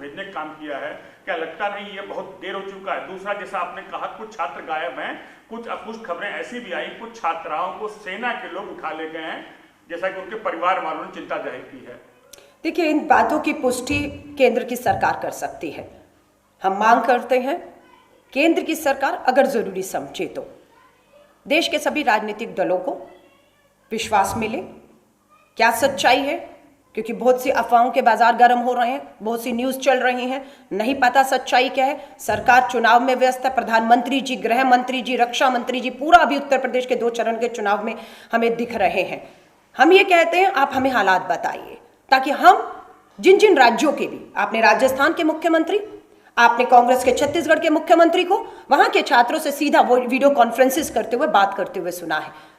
भेजने का काम किया है, क्या लगता नहीं ये बहुत देर हो चुका है? दूसरा, जैसा आपने कहा कुछ छात्र गायब हैं, कुछ खबरें ऐसी भी आई कुछ छात्राओं को सेना के लोग उठा ले गए हैं, जैसा कि उनके परिवार वालों ने चिंता जाहिर की है। देखिए, इन बातों की पुष्टि केंद्र की सरकार कर सकती है। हम मांग करते हैं केंद्र की सरकार अगर जरूरी समझे तो देश के सभी राजनीतिक दलों को विश्वास मिले क्या सच्चाई है, क्योंकि बहुत सी अफवाहों के बाजार गर्म हो रहे हैं, बहुत सी न्यूज़ चल रही हैं, नहीं पता सच्चाई क्या है। सरकार चुनाव में व्यस्त है, प्रधानमंत्री जी, गृह मंत्री जी, रक्षा मंत्री जी, पूरा अभी उत्तर प्रदेश के 2 चरण के चुनाव में हमें दिख रहे हैं। हम ये कहते हैं आप हमें हालात बताइए, ताकि हम जिन जिन राज्यों के भी, आपने राजस्थान के मुख्यमंत्री, आपने कांग्रेस के छत्तीसगढ़ के मुख्यमंत्री को वहां के छात्रों से सीधा वो वीडियो कॉन्फ्रेंसिस करते हुए बात करते हुए सुना है।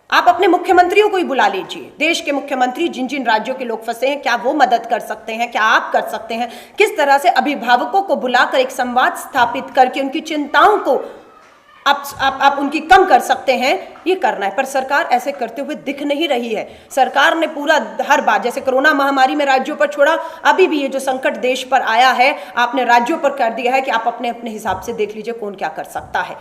आप अपने मुख्यमंत्रियों को ही बुला लीजिए, देश के मुख्यमंत्री जिन जिन राज्यों के लोग फंसे हैं, क्या वो मदद कर सकते हैं, क्या आप कर सकते हैं, किस तरह से अभिभावकों को बुलाकर एक संवाद स्थापित करके उनकी चिंताओं को आप उनकी कम कर सकते हैं, ये करना है। पर सरकार ऐसे करते हुए दिख नहीं रही है। सरकार ने पूरा हर बार, जैसे कोरोना महामारी में राज्यों पर छोड़ा, अभी भी ये जो संकट देश पर आया है आपने राज्यों पर कर दिया है कि आप अपने अपने हिसाब से देख लीजिए कौन क्या कर सकता है।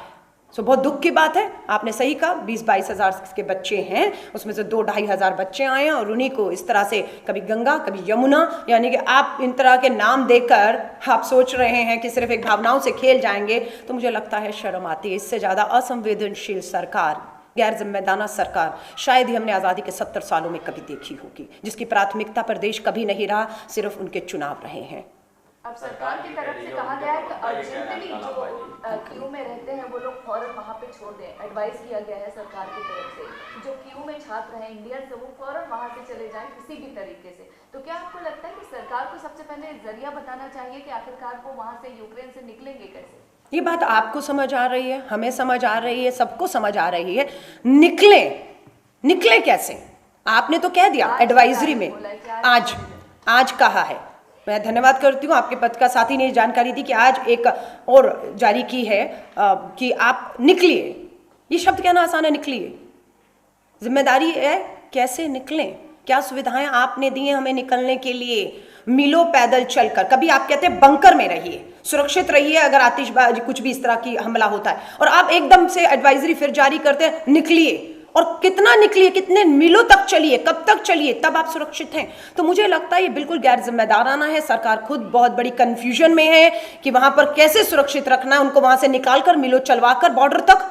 सो बहुत दुख की बात है, आपने सही कहा, 20-22 हज़ार के बच्चे हैं, उसमें से 2-2.5 हज़ार बच्चे आए हैं और उन्हीं को इस तरह से कभी गंगा कभी यमुना, यानी कि आप इन तरह के नाम देकर आप सोच रहे हैं कि सिर्फ एक भावनाओं से खेल जाएंगे, तो मुझे लगता है शर्म आती है। इससे ज़्यादा असंवेदनशील सरकार, गैर जिम्मेदाराना सरकार शायद ही हमने आज़ादी के 70 सालों में कभी देखी होगी, जिसकी प्राथमिकता पर देश कभी नहीं रहा, सिर्फ उनके चुनाव रहे हैं। अब सरकार की तरफ से कहा गया है कि अर्जेंटली जो क्यू में रहते हैं वो लोग फौरन वहाँ पे छोड़ दें। एडवाइस किया गया है सरकार की तरफ से जो क्यू में छात्र हैं इंडियन से, वो फौरन वहाँ से चले जाएं किसी भी तरीके से। तो क्या आपको लगता है कि सरकार को सबसे पहले जरिया बताना चाहिए कि आखिरकार वो वहाँ से यूक्रेन से निकलेंगे कैसे? ये बात आपको समझ आ रही है, हमें समझ आ रही है, सबको समझ आ रही है। निकले कैसे? आपने तो कह दिया एडवाइजरी में, आज कहा है। मैं धन्यवाद करती हूँ आपके पद का साथी ने जानकारी दी कि आज एक और जारी की है कि आप निकलिए। ये शब्द कहना आसान है, निकलिए। जिम्मेदारी है कैसे निकलें, क्या सुविधाएं आपने दी हैं हमें निकलने के लिए। मीलों पैदल चलकर, कभी आप कहते हैं बंकर में रहिए, सुरक्षित रहिए अगर आतिशबाजी कुछ भी इस तरह की हमला होता है, और आप एकदम से एडवाइजरी फिर जारी करते हैं निकलिए। और कितना निकलिए, कितने मीलों तक चलिए, कब तक चलिए, तब आप सुरक्षित हैं। तो मुझे लगता है ये बिल्कुल गैर जिम्मेदाराना है। सरकार खुद बहुत बड़ी कंफ्यूजन में है कि वहां पर कैसे सुरक्षित रखना है, उनको वहां से निकालकर मीलों चलवाकर बॉर्डर तक